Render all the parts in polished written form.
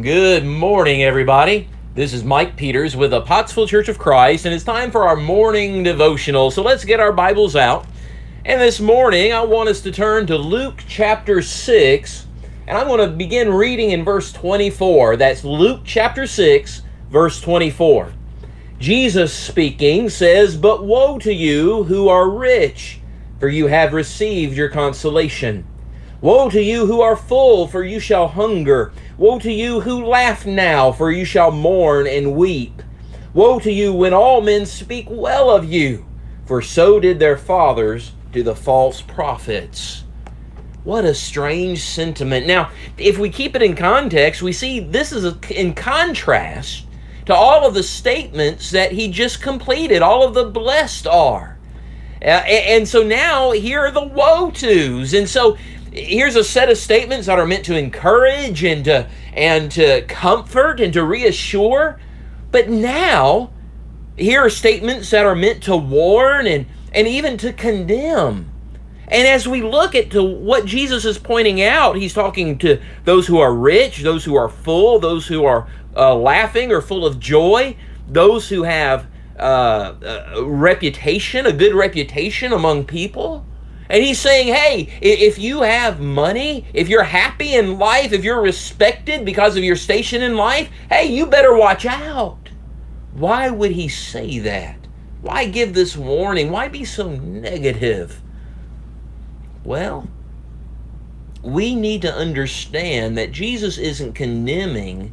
Good morning, everybody. This is Mike Peters with the Pottsville Church of Christ, and it's time for our morning devotional. So let's get our Bibles out. And this morning, I want us to turn to Luke chapter 6, and I'm going to begin reading in verse 24. That's Luke chapter 6, verse 24. Jesus speaking says, "But woe to you who are rich, for you have received your consolation. Woe to you who are full, for you shall hunger. Woe to you who laugh now, for you shall mourn and weep. Woe to you when all men speak well of you, for so did their fathers to the false prophets." What a strange sentiment. Now, if we keep it in context, we see this is in contrast to all of the statements that he just completed. All of the blessed are. And so now here are the woe-tos. And so here's a set of statements that are meant to encourage and to comfort and to reassure. But now, here are statements that are meant to warn and even to condemn. And as we look at what Jesus is pointing out, he's talking to those who are rich, those who are full, those who are laughing or full of joy, those who have reputation, a good reputation among people. And he's saying, hey, if you have money, if you're happy in life, if you're respected because of your station in life, hey, you better watch out. Why would he say that? Why give this warning? Why be so negative? Well, we need to understand that Jesus isn't condemning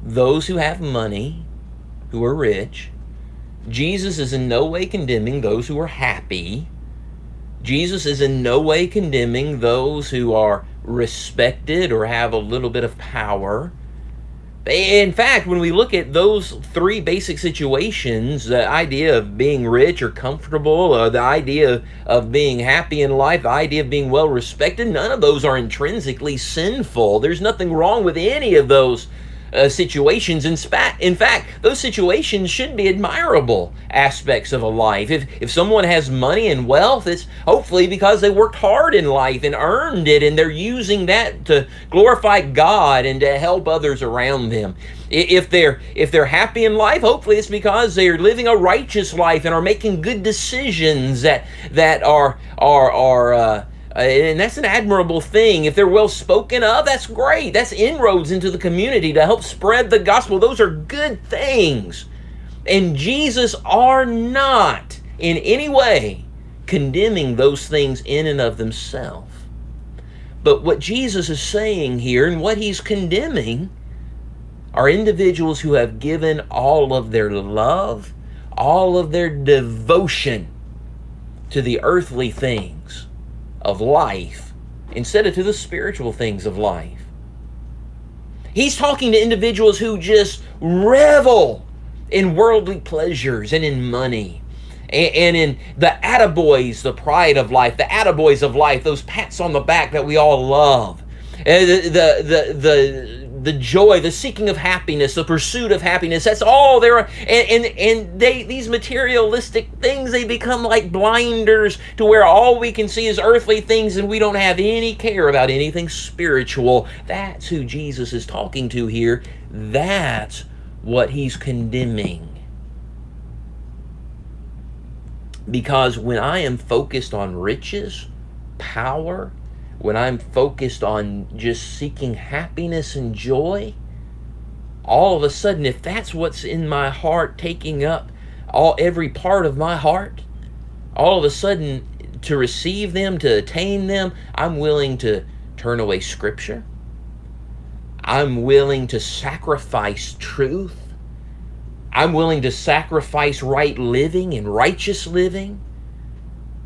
those who have money, who are rich. Jesus is in no way condemning those who are happy. Jesus is in no way condemning those who are respected or have a little bit of power. In fact, when we look at those three basic situations, the idea of being rich or comfortable, the idea of being happy in life, the idea of being well respected, none of those are intrinsically sinful. There's nothing wrong with any of those situations. In fact, those situations should be admirable aspects of a life. If someone has money and wealth, it's hopefully because they worked hard in life and earned it, and they're using that to glorify God and to help others around them. If they're happy in life, hopefully it's because they're living a righteous life and are making good decisions that are and that's an admirable thing. If they're well spoken of, that's great. That's inroads into the community to help spread the gospel. Those are good things. And Jesus are not in any way condemning those things in and of themselves. But what Jesus is saying here and what he's condemning are individuals who have given all of their love, all of their devotion to the earthly things of life instead of to the spiritual things of life. He's talking to individuals who just revel in worldly pleasures and in money and in the attaboys, the pride of life, the attaboys of life, those pats on the back that we all love, the joy, the seeking of happiness, the pursuit of happiness. That's all there are. And these materialistic things, they become like blinders to where all we can see is earthly things and we don't have any care about anything spiritual. That's who Jesus is talking to here. That's what he's condemning. Because when I am focused on riches, power, when I'm focused on just seeking happiness and joy, all of a sudden, if that's what's in my heart, taking up every part of my heart, all of a sudden, to receive them, to attain them, I'm willing to turn away Scripture. I'm willing to sacrifice truth. I'm willing to sacrifice right living and righteous living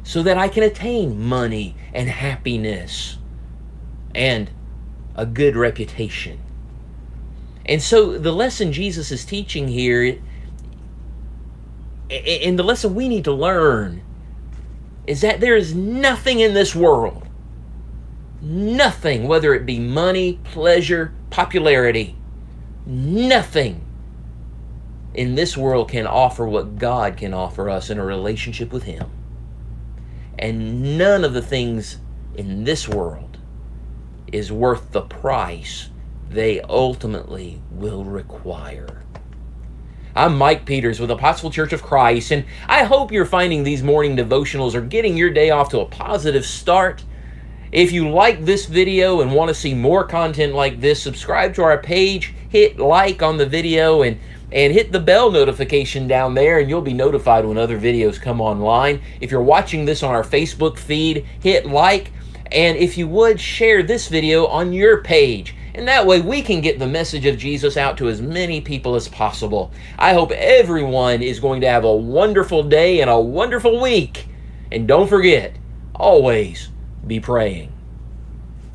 so that I can attain money and happiness and a good reputation. And so the lesson Jesus is teaching here, and the lesson we need to learn, is that there is nothing in this world, nothing, whether it be money, pleasure, popularity, nothing in this world can offer what God can offer us in a relationship with Him. And none of the things in this world is worth the price they ultimately will require. I'm Mike Peters with Apostle Church of Christ, and I hope you're finding these morning devotionals are getting your day off to a positive start. If you like this video and want to see more content like this, subscribe to our page, hit like on the video, and hit the bell notification down there, and you'll be notified when other videos come online. If you're watching this on our Facebook feed, hit like, and if you would, share this video on your page. And that way we can get the message of Jesus out to as many people as possible. I hope everyone is going to have a wonderful day and a wonderful week. And don't forget, always be praying.